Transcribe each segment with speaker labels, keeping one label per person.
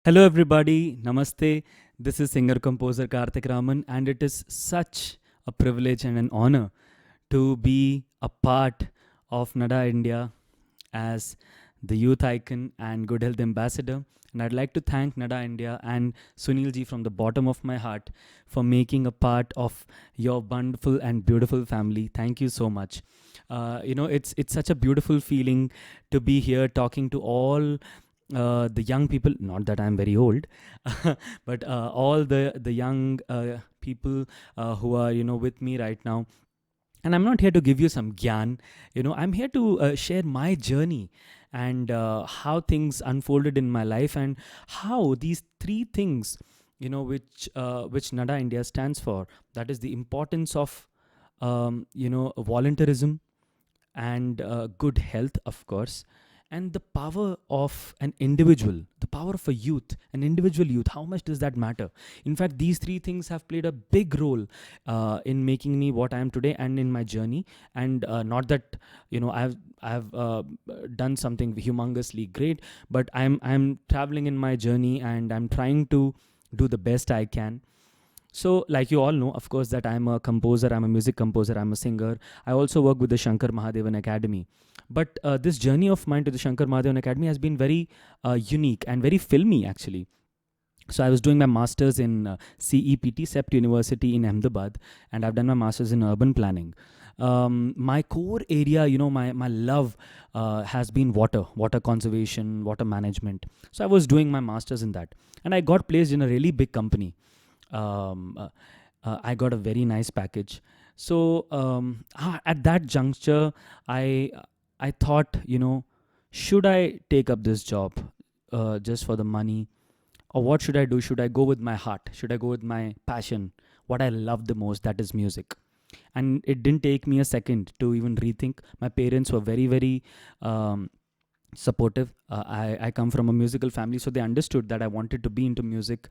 Speaker 1: Hello, everybody. Namaste. This is singer composer Karthik Raman, and it is such a privilege and an honor to be a part of NADA India as the youth icon and good health ambassador. And I'd like to thank NADA India and Sunil ji from the bottom of my heart for making a part of your wonderful and beautiful family. Thank you so much. It's such a beautiful feeling to be here talking to all the young people. Not that I'm very old, but all the young people who are with me right now. And I'm not here to give you some gyan. I'm here to share my journey and how things unfolded in my life, and how these three things, which NADA India stands for. That is the importance of volunteerism and good health, of course, and the power of an individual, the power of a youth, an individual youth. How much does that matter? In fact, these three things have played a big role in making me what I am today and in my journey. And not that I've done something humongously great, but I'm traveling in my journey and I'm trying to do the best I can. So, like you all know, of course, that I'm a composer, I'm a music composer, I'm a singer. I also work with the Shankar Mahadevan Academy. But this journey of mine to the Shankar Mahadevan Academy has been very unique and very filmy, actually. So, I was doing my master's in CEPT, CEPT University in Ahmedabad, and I've done my master's in urban planning. My core area, my love has been water conservation, water management. So, I was doing my master's in that. And I got placed in a really big company. I got a very nice package. So at that juncture, I I thought, should I take up this job just for the money, or what should I do? Should I go with my heart? Should I go with my passion? What I love the most, that is music. And it didn't take me a second to even rethink. My parents were very, very supportive. I come from a musical family, so they understood that I wanted to be into music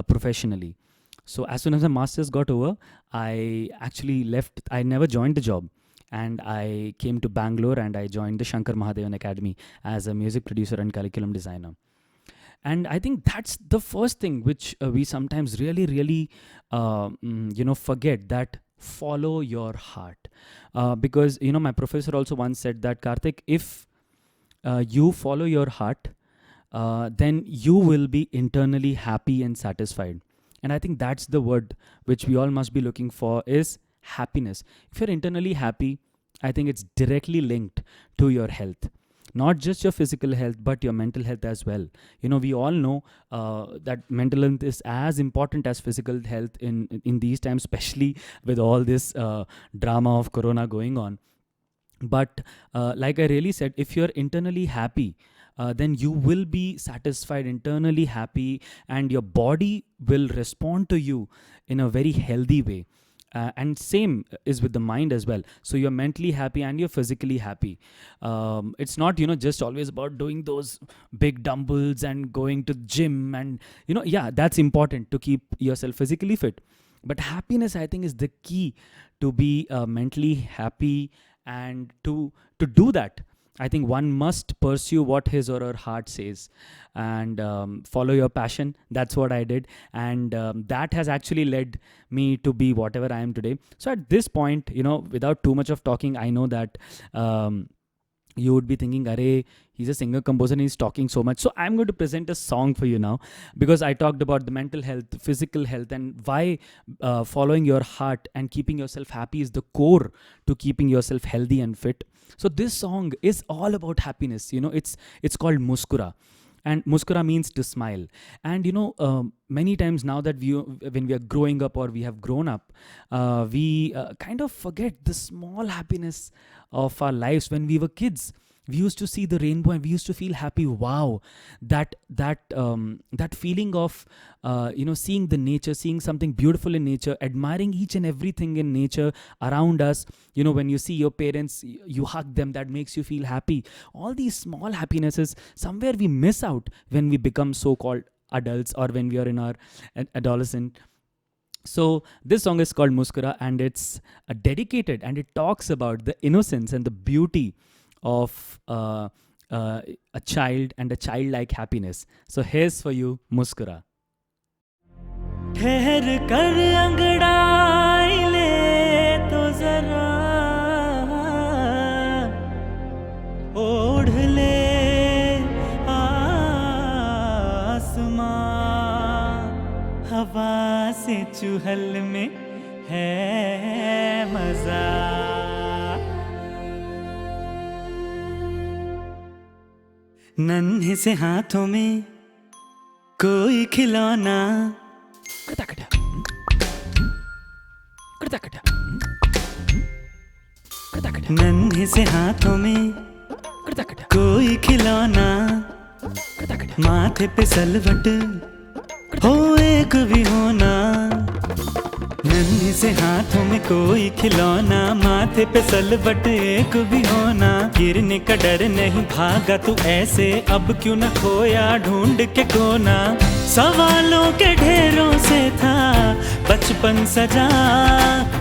Speaker 1: professionally. So as soon as my master's got over, I actually left. I never joined the job, and I came to Bangalore and I joined the Shankar Mahadevan Academy as a music producer and curriculum designer. And I think that's the first thing which we sometimes really, really, forget, that follow your heart, because my professor also once said that, Karthik, if you follow your heart, then you will be internally happy and satisfied. And I think that's the word which we all must be looking for, is happiness. If you're internally happy, I think it's directly linked to your health. Not just your physical health, but your mental health as well. We all know that mental health is as important as physical health in these times, especially with all this drama of corona going on. But like I really said, if you're internally happy, then you will be satisfied, internally happy, and your body will respond to you in a very healthy way. And same is with the mind as well. So you're mentally happy and you're physically happy. It's not just always about doing those big dumbbells and going to gym, and yeah, that's important to keep yourself physically fit. But happiness, I think, is the key to be mentally happy. And to do that, I think one must pursue what his or her heart says, and follow your passion. That's what I did, and that has actually led me to be whatever I am today. So at this point, without too much of talking, I know that you would be thinking, Arey, he's a singer composer and he's talking so much. So I'm going to present a song for you now, because I talked about the mental health, physical health, and why following your heart and keeping yourself happy is the core to keeping yourself healthy and fit. So this song is all about happiness. It's called Muskura. And muskura means to smile. And many times now that when we are growing up, or we have grown up, we kind of forget the small happiness of our lives. When we were kids, we used to see the rainbow and we used to feel happy. Wow, that feeling of seeing the nature, seeing something beautiful in nature, admiring each and everything in nature around us. When you see your parents, you hug them, that makes you feel happy. All these small happinesses, somewhere we miss out when we become so-called adults, or when we are in our adolescent. So this song is called Muskura, and it's dedicated, and it talks about the innocence and the beauty of a child and a childlike happiness. So here's for you, Muskura.
Speaker 2: ठहर कर अंगड़ाई ले तो जरा, ओढ़ ले आसमां, हवा से चुहल में है मजा। नन्हे से हाथों में कोई खिलौना, नन्हे से हाथों में कोई खिलौना, माथे पे सलवट हो एक भी होना। नन्हे से हाथों में कोई खिलौना, माथे पे सलवट एक भी होना। गिरने का डर नहीं, भागा तू ऐसे, अब क्यों न खोया ढूंढ के कोना। सवालों के ढेरों से था बचपन सजा,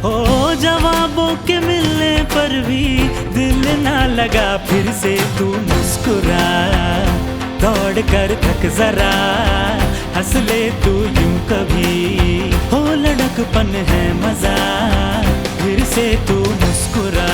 Speaker 2: हो जवाबों के मिलने पर भी दिल ना लगा। फिर से तू मुस्कुरा, दौड़ कर थक जरा, हंस ले तू यूं कभी, हो लड़कपन है मजा। फिर से तू मुस्कुरा,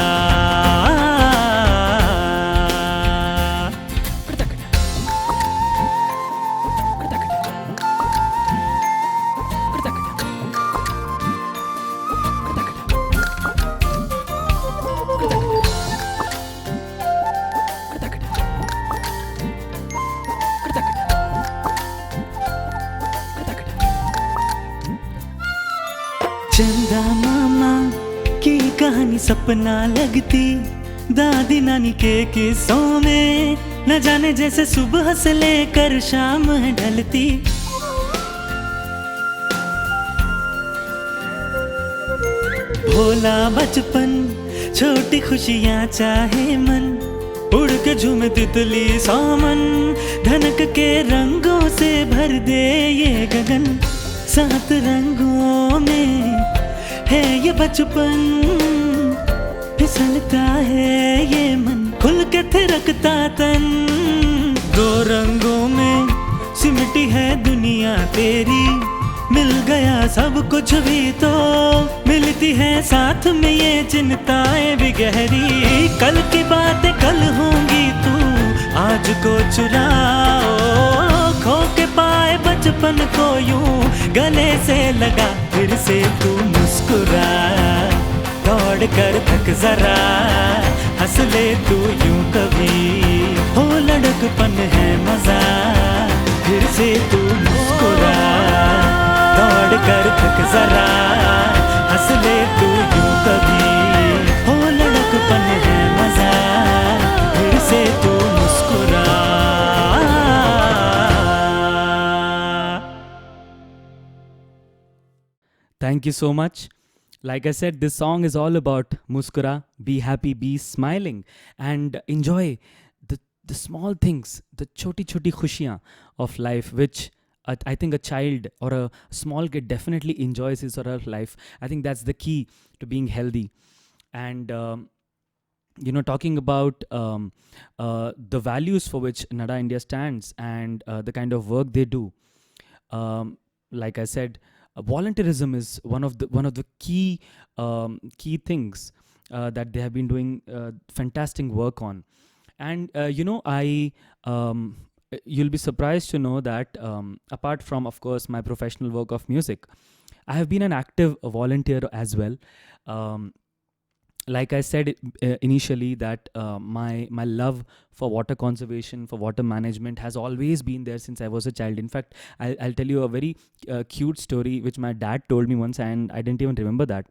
Speaker 2: चंदा मामा की कहानी सपना लगती, दादी नानी के किस्सों में न जाने जैसे सुबह से लेकर शाम है ढलती। भोला बचपन, छोटी खुशियाँ चाहे मन, उड़ के झूमे तितली सामन, धनक के रंगों से भर दे ये गगन। 7 रंगों में है ये बचपन, फिसलता है ये मन, खुल के थिरकता तन। 2 रंगों में सिमटी है दुनिया तेरी, मिल गया सब कुछ भी तो मिलती है साथ में ये चिंताएं भी गहरी। कल की बातें कल होंगी, तू आज को चुराओ, खो के पाए बचपन को यूं गले से लगा। फिर से तू मुस्कुरा, दौड़ कर थक जरा, हंस ले तू यूं कभी, हो लड़कपन है मजा। फिर से तू मुस्कुरा, दौड़ कर थक जरा, हंस ले तू यूं कभी, हो लड़कपन है मजा। फिर से तू मुस्कुरा।
Speaker 1: Thank you so much. Like I said, this song is all about muskura, be happy, be smiling, and enjoy the small things, the choti choti khushiyan of life, which I think a child or a small kid definitely enjoys his or her life. I think that's the key to being healthy. And talking about the values for which NADA India stands, and the kind of work they do. Like I said, volunteerism is one of the key things that they have been doing fantastic work on. And you'll be surprised to know that apart from, of course, my professional work of music, I have been an active volunteer as well. Like I said initially, that my love for water conservation, for water management, has always been there since I was a child. In fact, I'll tell you a very cute story which my dad told me once, and I didn't even remember that.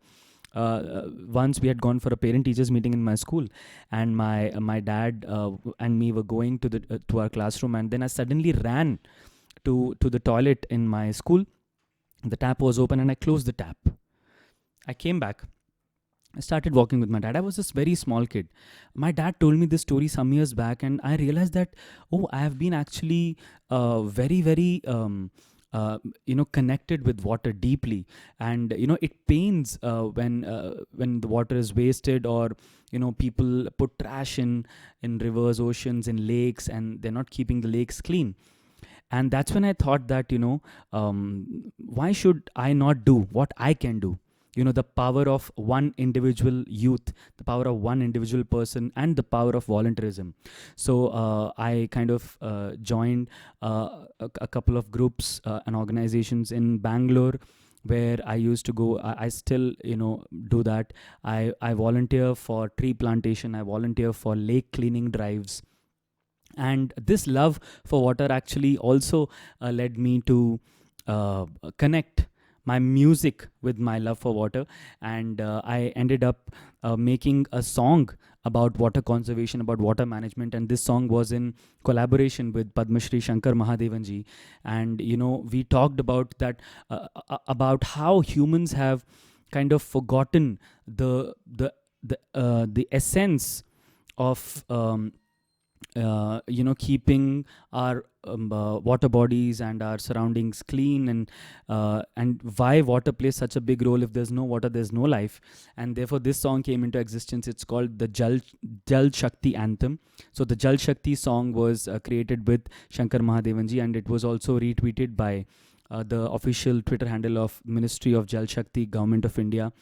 Speaker 1: Once we had gone for a parent-teachers meeting in my school, and my dad and me were going to our classroom, and then I suddenly ran to the toilet in my school. The tap was open, and I closed the tap. I came back. I started walking with my dad. I was this very small kid. My dad told me this story some years back, and I realized that, I have been actually very, very connected with water deeply. And it pains when the water is wasted, or people put trash in rivers, oceans, in lakes, and they're not keeping the lakes clean. And that's when I thought that why should I not do what I can do? The power of one individual youth, the power of one individual person, and the power of volunteerism. So I kind of joined a couple of groups and organizations in Bangalore, where I used to go. I still do that. I volunteer for tree plantation, I volunteer for lake cleaning drives. And this love for water actually also led me to connect my music with my love for water. And I ended up making a song about water conservation, about water management. And this song was in collaboration with Padma Shri Shankar Mahadevan ji. And we talked about that, about how humans have kind of forgotten the essence of keeping our water bodies and our surroundings clean, and why water plays such a big role. If there's no water, there's no life. And therefore this song came into existence. It's called the Jal Shakti anthem. So the Jal Shakti song was created with Shankar Mahadevan ji, and it was also retweeted by the official Twitter handle of Ministry of Jal Shakti, Government of India.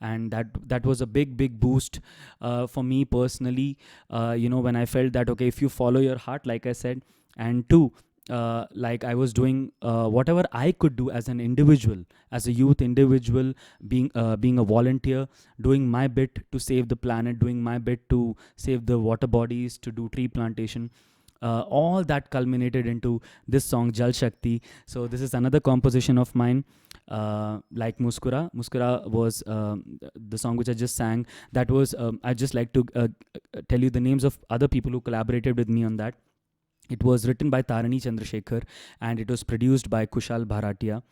Speaker 1: And that was a big boost for me personally, when I felt that, okay, if you follow your heart, like I said. And two, like I was doing whatever I could do as an individual, as a youth individual, being a volunteer, doing my bit to save the planet, doing my bit to save the water bodies, to do tree plantation. All that culminated into this song, Jal Shakti. So this is another composition of mine. Like Muskura. Muskura was the song which I just sang. That was, I'd just like to tell you the names of other people who collaborated with me on that. It was written by Tarani Chandrasekhar, and it was produced by Kushal Bharatia.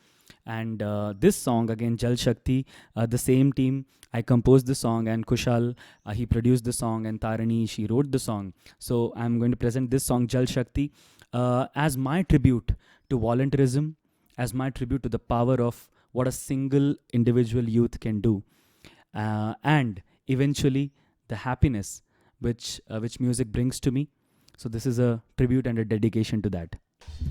Speaker 1: And this song, again, Jal Shakti, the same team, I composed the song, and Kushal, he produced the song, and Tarani, she wrote the song. So I'm going to present this song, Jal Shakti, as my tribute to volunteerism, as my tribute to the power of what a single individual youth can do, and eventually the happiness which music brings to me. So this is a tribute and a dedication to that.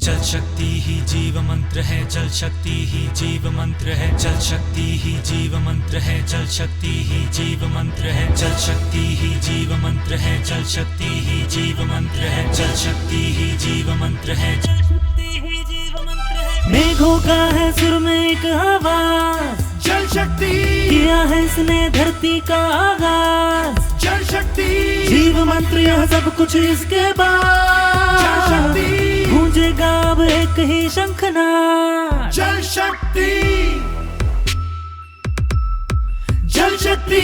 Speaker 2: जल शक्ति ही जीव मंत्र है, जल शक्ति ही जीव मंत्र है, जल शक्ति ही जीव मंत्र है, जल शक्ति ही जीव मंत्र है, जल शक्ति ही जीव मंत्र है, जल शक्ति ही जीव मंत्र है, जल शक्ति ही जीव मंत्र है, जल शक्ति ही जीव मंत्र है। मेघों का है सुर में एक आवाज, जल शक्ति किया है इसने धरती का आगाज, जल शक्ति जीव मंत्र यह सब कुछ इसके बाद, जल शक्ति गूंजेगा अब एक ही शंखनाद, जल शक्ति, जल शक्ति।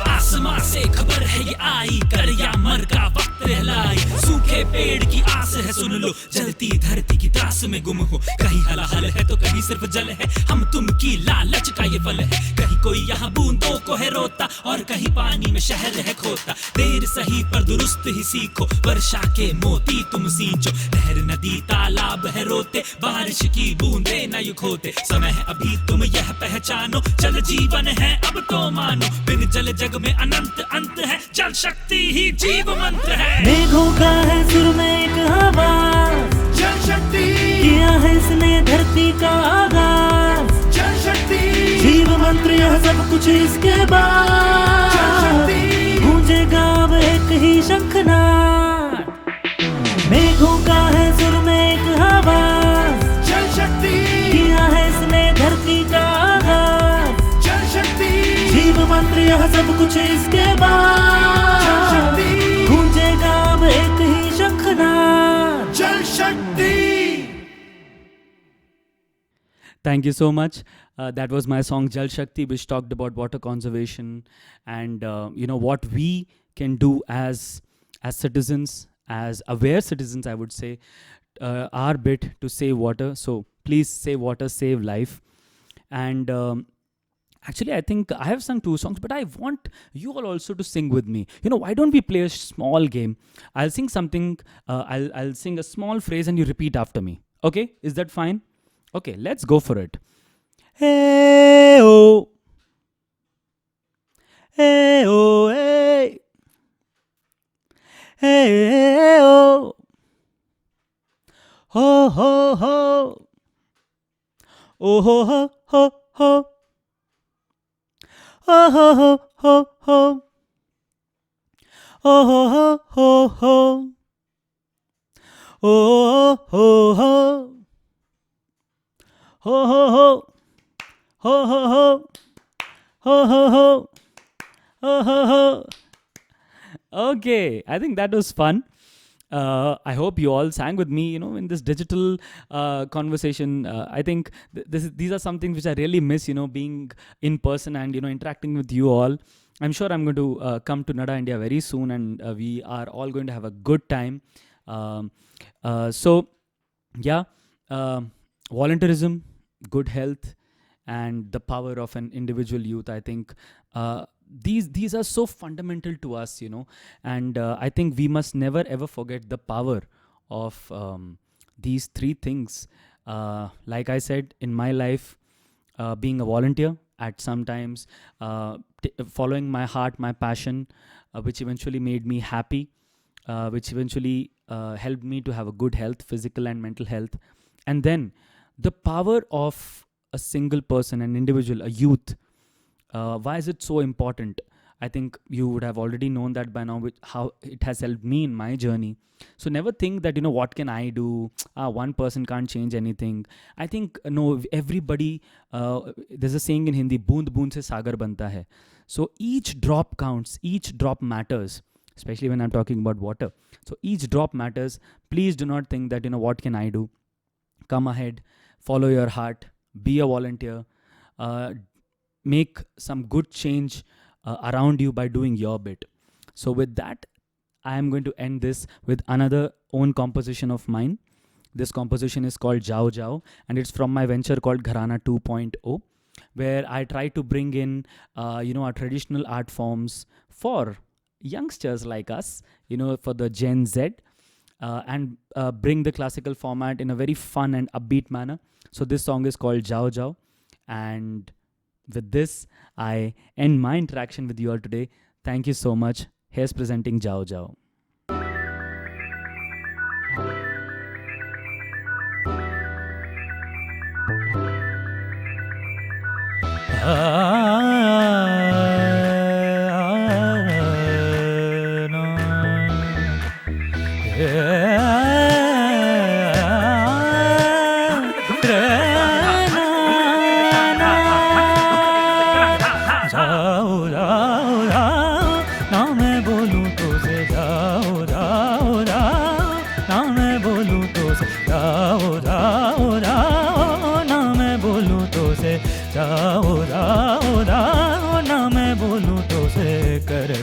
Speaker 2: आसमां से खबर है ये आई, कर या मर का वक्त रहलाई, सूखे पेड़ की आस है सुन लो, जलती धरती की त्रास में गुम हो, कहीं हलाहल है तो कहीं सिर्फ जल है, हम तुम की लालच का ये फल है, कहीं कोई यहाँ बूंदों को है रोता और कहीं पानी में शहर है खोता, देर सही पर दुरुस्त ही सीखो, वर्षा के मोती तुम सींचो, नहर नदी तालाब है रोते, बारिश की बूंदे न यू खोते, समय है अभी तुम यह पहचानो, जल जीवन है अब तो मानो, बिन जल जग में अनंत अंत है, जल शक्ति ही जीव मंत्र है। मेघों का है सुर में एक आवाज, जल शक्ति किया है इसने धरती का आगाज, जल शक्ति जीव मंत्र यह सब कुछ इसके बाद, जल शक्ति गूंजेगा अब एक ही शंखनाद। मेघों का है सुर में एक आवाज, जल शक्ति किया है इसने धरती का आगाज, जल शक्ति जीव मंत्र यह सब कुछ इसके बाद, जल शक्ति गूंजेगा अब एक ही शंखनाद, जल शक्ति।
Speaker 1: Thank you so much. That was my song Jal Shakti, which talked about water conservation and what we can do as citizens, as aware citizens, I would say, our bit to save water. So please save water, save life. And Actually, I think I have sung 2 songs, but I want you all also to sing with me. Why don't we play a small game? I'll sing something. I'll sing a small phrase, and you repeat after me. Okay, is that fine? Okay, let's go for it. Hey oh, hey oh, hey, hey oh, ho ho ho, oh ho ho ho ho. Oh ho ho ho ho. Oh ho ho ho ho. Oh ho ho. Ho ho ho. Ho ho ho. Ho ho ho. Ho ho ho. Okay, I think that was fun. I hope you all sang with me, in this digital conversation. I think these are some things which I really miss, being in person and, interacting with you all. I'm sure I'm going to come to Nada India very soon, and we are all going to have a good time. So, yeah, volunteerism, good health, and the power of an individual youth. I think these are so fundamental to us, and I think we must never ever forget the power of these 3 things. Like I said, in my life, being a volunteer at sometimes, following my heart, my passion, which eventually made me happy, which eventually helped me to have a good health, physical and mental health, and then the power of a single person, an individual, a youth. Why is it so important? I think you would have already known that by now, how it has helped me in my journey. So never think that, what can I do? One person can't change anything. I think, no, everybody, there's a saying in Hindi, boond boond se sagar banta hai. So each drop counts, each drop matters, especially when I'm talking about water. So each drop matters. Please do not think that, what can I do? Come ahead, follow your heart, be a volunteer, make some good change around you by doing your bit. So with that, I am going to end this with another own composition of mine. This composition is called Jao Jao, and it's from my venture called Gharana 2.0, where I try to bring in our traditional art forms for youngsters like us, for the Gen Z, and bring the classical format in a very fun and upbeat manner. So this song is called Jao Jao, and with this, I end my interaction with you all today. Thank you so much. Here's presenting Jao Jao.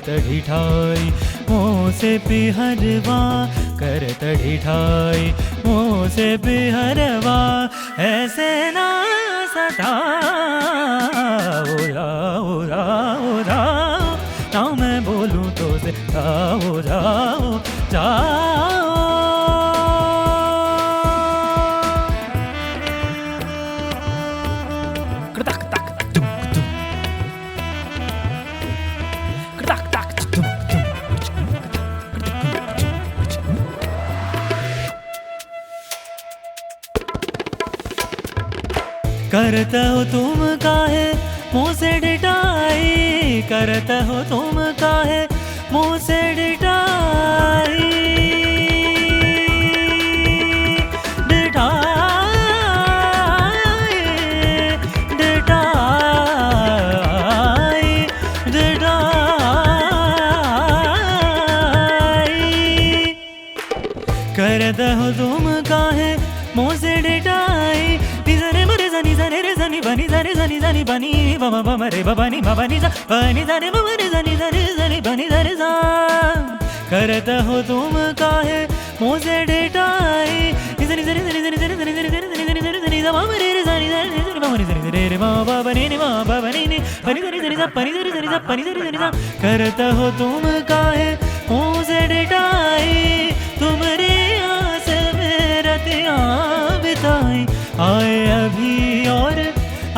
Speaker 1: ढिठाई मुँह से पिहरवा करत ढिठाई मुँह से पिहरवा ऐसे ना सता उरा उरा उरा ना मैं बोलूं तो से जाओ जाओ जाओ करते हो तुम काहे मुँह से डिटाई करते हो तुम काहे मुँह से डिटाई डिटाई डिटाई डिटाई करते हो तुम काहे मुँह से डिटाई bani zani zani zani bani bama bama re bani bani za bani zani bama re zani zani zani bani zani za करता हो तुम काहे मुँह से डिटाई zani zani zani zani zani zani zani zani zani zani zani za bama re zani zani zani bama re zani re ma ba bani ni ma ba bani ni
Speaker 2: सा पनि सा रे सा नि सा पनि सा रे सा नि सा करता हो तुम काहे ओ से डटाई तुम्हारी आस में रतियां बिताई आए अभी और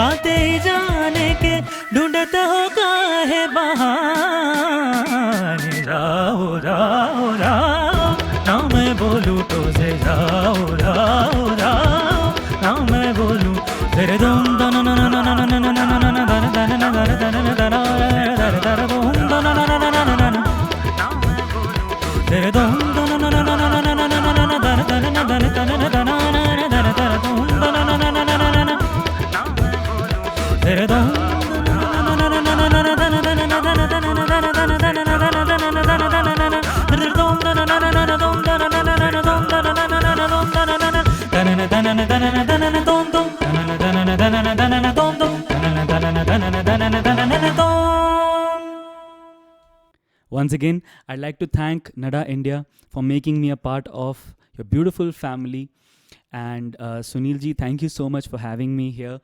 Speaker 2: आते ही जाने के ढूंढता हो काहे बहाने जाओ जाओ जाओ ना मैं बोलूं तो से जाओ जाओ जाओ ना मैं बोलूं तेरे दम दन न न न न न न न न न दन दन न दन दन न दन दर दर बूम दन न न न न न न तेरे दम दन न न न न न न न न दन दन न दन दन न दन दर दर बूम दन न न न न न न तेरे दम
Speaker 1: Once again, I'd like to thank Nada India for making me a part of your beautiful family. And Sunil ji, thank you so much for having me here.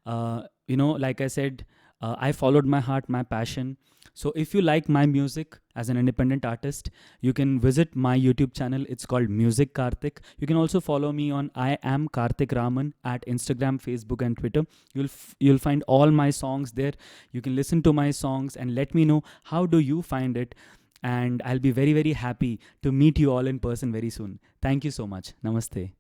Speaker 1: Like I said, I followed my heart, my passion. So if you like my music as an independent artist, you can visit my YouTube channel. It's called Music Karthik. You can also follow me on I am Karthik Raman at Instagram, Facebook and Twitter. You'll find all my songs there. You can listen to my songs and let me know how do you find it. And I'll be very, very happy to meet you all in person very soon. Thank you so much. Namaste.